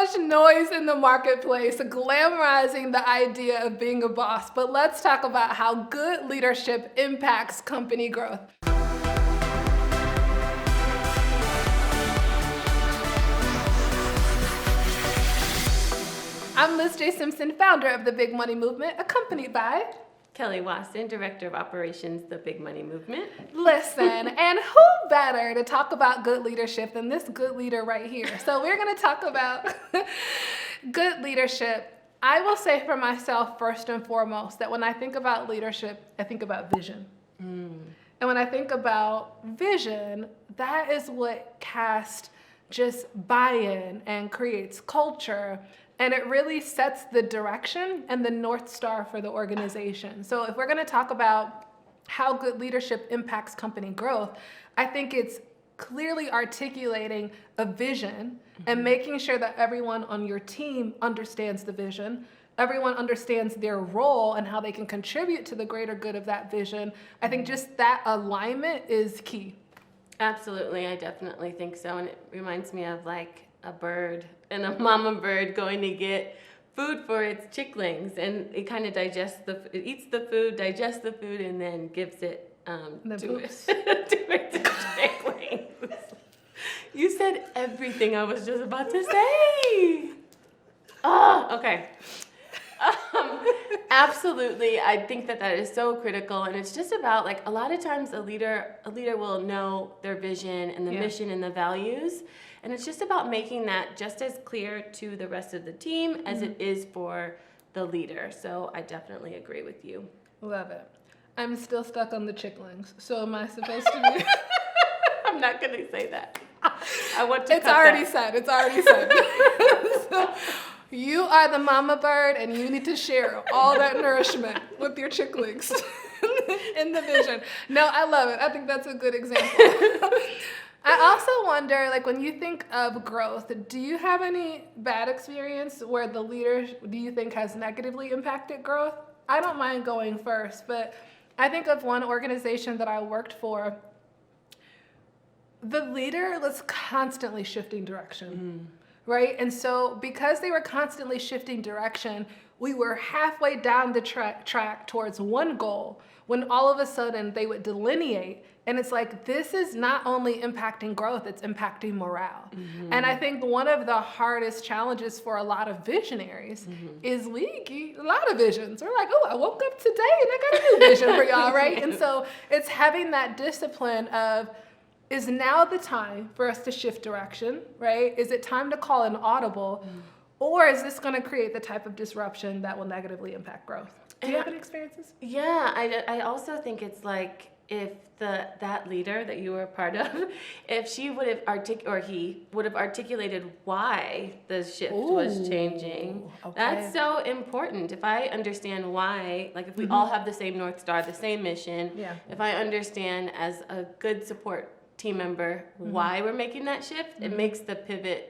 much noise in the marketplace glamorizing the idea of being a boss, but let's talk about how good leadership impacts company growth. I'm LizJSimpson, founder of the Big Money Movement, accompanied by Kelly Waston, Director of Operations, the Big Money Movement. Listen, and who better to talk about good leadership than this good leader right here? So we're going to talk about good leadership. I will say for myself, first and foremost, that when I think about leadership, I think about vision. And when I think about vision, that is what casts just buy-in and creates culture. And it really sets the direction and the North Star for the organization. So if we're going to talk about how good leadership impacts company growth, I think it's clearly articulating a vision and making sure that everyone on your team understands the vision, everyone understands their role and how they can contribute to the greater good of that vision. I think just that alignment is key. Absolutely, I definitely think so. And it reminds me of like a bird and a mama bird going to get food for its chicklings, and it kind of it eats the food, digests the food, and then gives it to its chicklings. You said everything I was just about to say. Oh, okay. Absolutely, I think that is so critical, and it's just about like a lot of times a leader will know their vision and the mission and the values, and it's just about making that just as clear to the rest of the team as it is for the leader. So I definitely agree with you. Love it. I'm still stuck on the chicklings. So am I supposed to be? I'm not going to say that. I want to. It's already said. It's already said. So, you are the mama bird, and you need to share all that nourishment with your chicklings in the vision. No, I love it. I think that's a good example. I also wonder, like, when you think of growth, do you have any bad experience where the leader, do you think, has negatively impacted growth? I don't mind going first, but I think of one organization that I worked for. The leader was constantly shifting direction. Right? And so because they were constantly shifting direction, we were halfway down the track towards one goal when all of a sudden they would delineate. And it's like, this is not only impacting growth, it's impacting morale. And I think one of the hardest challenges for a lot of visionaries is we get a lot of visions. We're like, oh, I woke up today and I got a new vision for y'all, right? And so it's having that discipline of, is now the time for us to shift direction, right? Is it time to call an audible? Or is this going to create the type of disruption that will negatively impact growth? Do you have any experiences? Yeah, I also think it's like if that leader that you were a part of, if she would have he would have articulated why the shift was changing. Okay. That's so important. If I understand why, like if we all have the same North Star, the same mission, if I understand as a good support team member why we're making that shift, it makes the pivot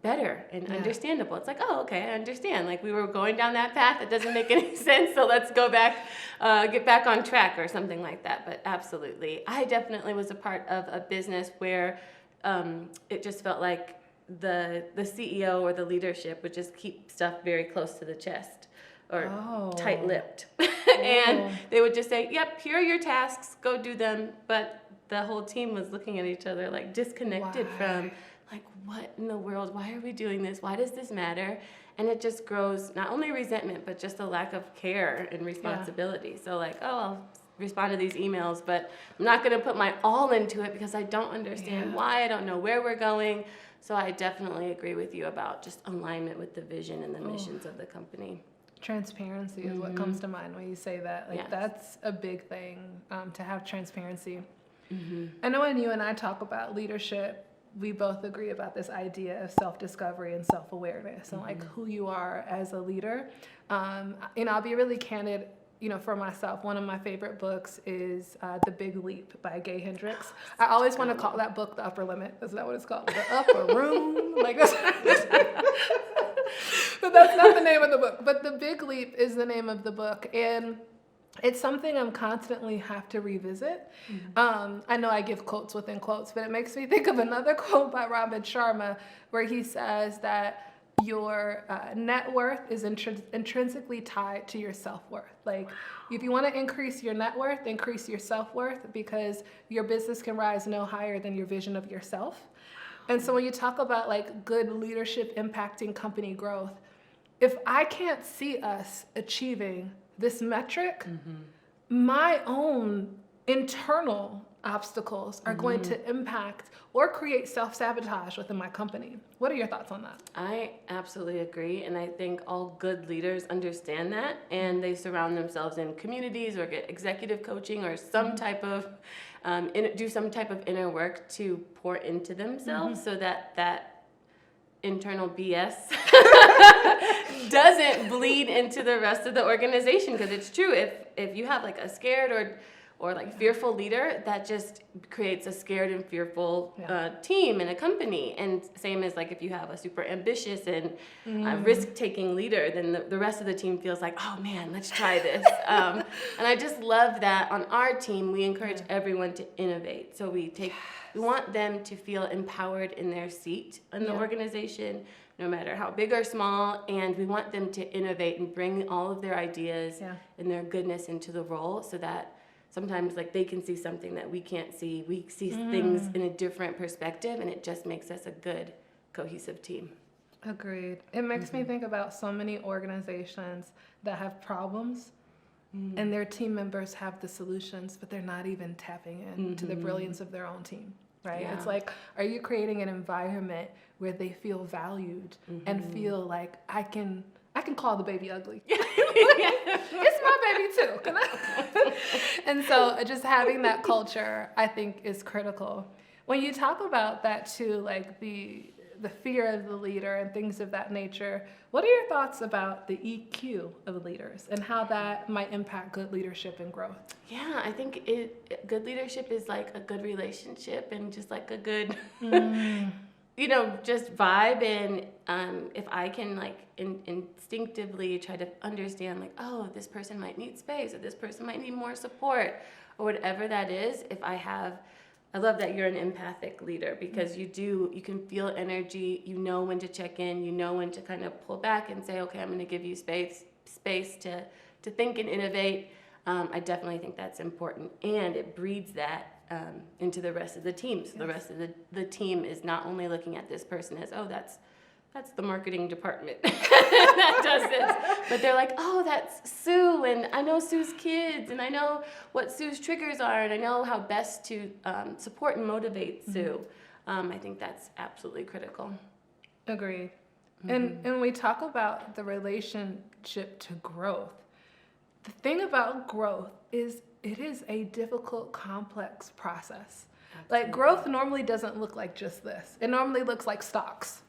better and understandable. It's like, oh, okay, I understand. Like we were going down that path, it doesn't make any sense, so let's go back, get back on track or something like that. But absolutely, I definitely was a part of a business where it just felt like the CEO or the leadership would just keep stuff very close to the chest or tight-lipped. And they would just say, yep, here are your tasks, go do them. But the whole team was looking at each other like disconnected from like, what in the world? Why are we doing this? Why does this matter? And it just grows not only resentment, but just a lack of care and responsibility. So like, oh, I'll respond to these emails, but I'm not going to put my all into it because I don't understand why. I don't know where we're going. So I definitely agree with you about just alignment with the vision and the missions of the company. Transparency is what comes to mind when you say that. Like that's a big thing, to have transparency. I know when you and I talk about leadership, we both agree about this idea of self-discovery and self-awareness and like who you are as a leader. I'll be really candid, for myself. One of my favorite books is The Big Leap by Gay Hendricks. I always want to call that book The Upper Limit. Isn't that what it's called? The Upper Room? Like that's but that's not the name of the book. But The Big Leap is the name of the book. And it's something I'm constantly have to revisit. I know I give quotes within quotes, but it makes me think of another quote by Robin Sharma where he says that your net worth is intrinsically tied to your self-worth. Like, if you want to increase your net worth, increase your self-worth, because your business can rise no higher than your vision of yourself. And so when you talk about like good leadership impacting company growth, if I can't see us achieving this metric, my own internal obstacles are going to impact or create self-sabotage within my company. What are your thoughts on that? I absolutely agree, and I think all good leaders understand that, and they surround themselves in communities or get executive coaching or some type of do some type of inner work to pour into themselves so that that internal BS doesn't bleed into the rest of the organization. Because it's true, if you have like a scared or like fearful leader, that just creates a scared and fearful team and a company. And same as like if you have a super ambitious and risk-taking leader, then the rest of the team feels like, oh man, let's try this. And I just love that on our team, we encourage everyone to innovate. So we want them to feel empowered in their seat in the organization, no matter how big or small, and we want them to innovate and bring all of their ideas and their goodness into the role, so that sometimes like they can see something that we can't see. We see things in a different perspective, and it just makes us a good, cohesive team. Agreed. It makes me think about so many organizations that have problems and their team members have the solutions, but they're not even tapping into the brilliance of their own team, right? Yeah. It's like, are you creating an environment where they feel valued and feel like I can call the baby ugly. It's my baby too. Can I? And so just having that culture, I think, is critical. When you talk about that too, like the fear of the leader and things of that nature, what are your thoughts about the EQ of leaders and how that might impact good leadership and growth? Yeah, I think good leadership is like a good relationship and just like a good, just vibe. And if I can like instinctively try to understand like, oh, this person might need space, or this person might need more support, or whatever that is, I love that you're an empathic leader, because you can feel energy, you know when to check in, you know when to kind of pull back and say, okay, I'm going to give you space to think and innovate. I definitely think that's important, and it breeds that into the rest of the team. So the rest of the team is not only looking at this person as, oh, that's the marketing department that does this. But they're like, oh, that's Sue, and I know Sue's kids, and I know what Sue's triggers are, and I know how best to support and motivate Sue. I think that's absolutely critical. Agreed. And we talk about the relationship to growth. The thing about growth is it is a difficult, complex process. Absolutely. Like, growth normally doesn't look like just this. It normally looks like stocks.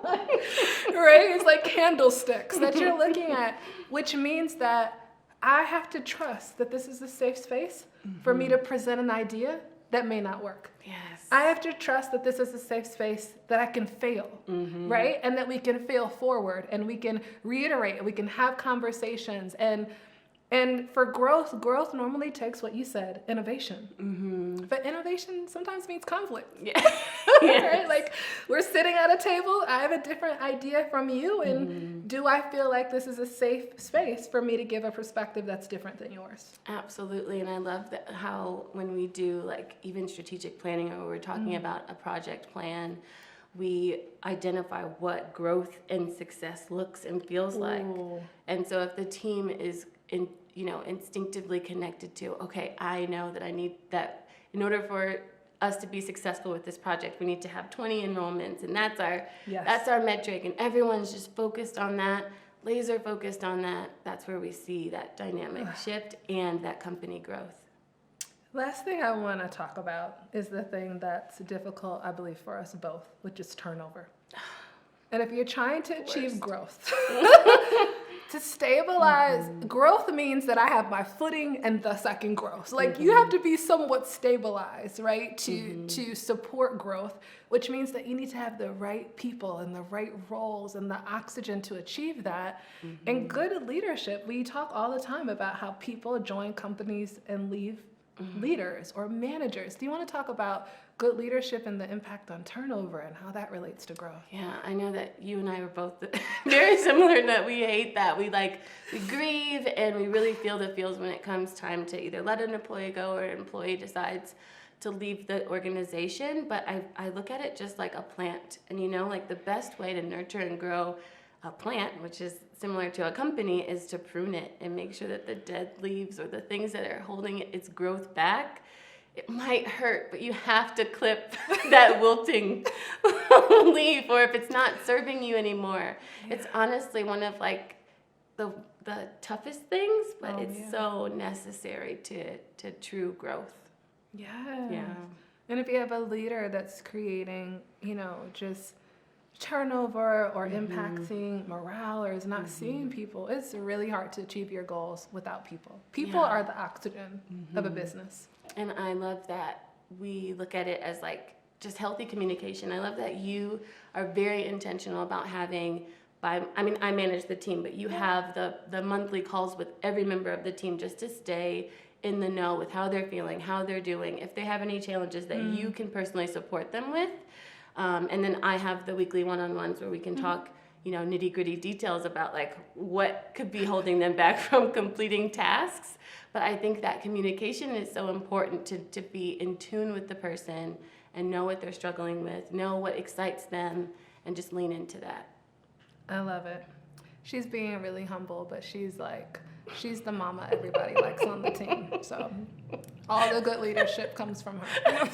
Right? It's like candlesticks that you're looking at, which means that I have to trust that this is a safe space for me to present an idea that may not work. Yes. I have to trust that this is a safe space that I can fail, right? And that we can fail forward, and we can reiterate, we can have conversations. And for growth normally takes what you said, innovation. But innovation sometimes means conflict. Yeah. Right? Like, we're sitting at a table, I have a different idea from you, and do I feel like this is a safe space for me to give a perspective that's different than yours? Absolutely, and I love how when we do like even strategic planning, or we're talking about a project plan, we identify what growth and success looks and feels like. And so if the team is instinctively connected to, okay, I know that I need that in order for us to be successful with this project, we need to have 20 enrollments, and that's our metric, and everyone's just focused on that, laser focused on that. That's where we see that dynamic shift and that company growth. Last thing I want to talk about is the thing that's difficult, I believe, for us both, which is turnover. And if you're trying to achieve growth, to stabilize, growth means that I have my footing and thus I can grow. So like, you have to be somewhat stabilized, right, to support growth, which means that you need to have the right people and the right roles and the oxygen to achieve that. And good leadership, we talk all the time about how people join companies and leave leaders or managers. Do you want to talk about good leadership and the impact on turnover and how that relates to growth? Yeah, I know that you and I are both very similar in that we hate that. We grieve and we really feel the feels when it comes time to either let an employee go or an employee decides to leave the organization. But I look at it just like a plant. And like the best way to nurture and grow a plant, which is similar to a company, is to prune it and make sure that the dead leaves or the things that are holding its growth back, it might hurt, but you have to clip that wilting leaf, or if it's not serving you anymore. Yeah. It's honestly one of the toughest things, but it's so necessary to true growth. Yeah. Yeah. And if you have a leader that's creating, just turnover or impacting morale or is not seeing people, it's really hard to achieve your goals without people. People are the oxygen of a business. And I love that we look at it as just healthy communication. I love that you are very intentional about having, I manage the team, but you have the monthly calls with every member of the team just to stay in the know with how they're feeling, how they're doing, if they have any challenges that you can personally support them with. And then I have the weekly one-on-ones where we can talk, nitty-gritty details about what could be holding them back from completing tasks. But I think that communication is so important to be in tune with the person and know what they're struggling with, know what excites them, and just lean into that. I love it. She's being really humble, but she's the mama everybody likes on the team. So all the good leadership comes from her.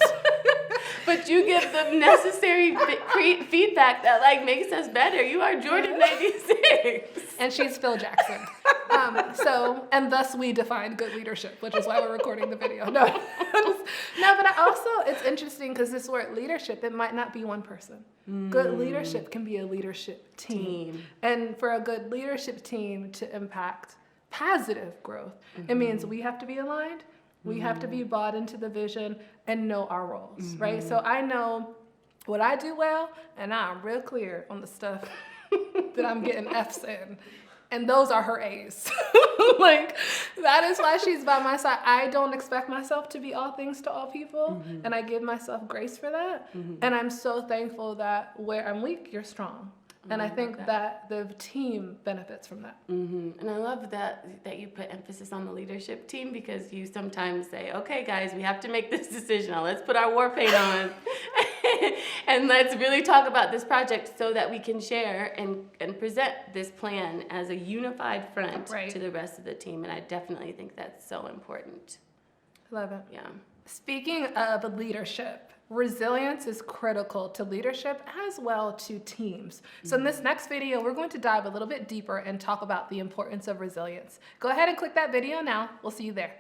But you give them necessary feedback that makes us better. You are Jordan 96. And she's Phil Jackson. And thus we define good leadership, which is why we're recording the video. No, but it's interesting because this word leadership, it might not be one person. Good leadership can be a leadership team. And for a good leadership team to impact positive growth, it means we have to be aligned. We have to be bought into the vision and know our roles, right? So I know what I do well, and I'm real clear on the stuff that I'm getting F's in. And those are her A's. That is why she's by my side. I don't expect myself to be all things to all people, and I give myself grace for that. And I'm so thankful that where I'm weak, you're strong. And I think that the team benefits from that. And I love that you put emphasis on the leadership team, because you sometimes say, okay, guys, we have to make this decision. Now let's put our war paint on and let's really talk about this project so that we can share and present this plan as a unified front to the rest of the team. And I definitely think that's so important. Love it. Yeah. Speaking of leadership, resilience is critical to leadership as well to teams. So in this next video, we're going to dive a little bit deeper and talk about the importance of resilience. Go ahead and click that video now. We'll see you there.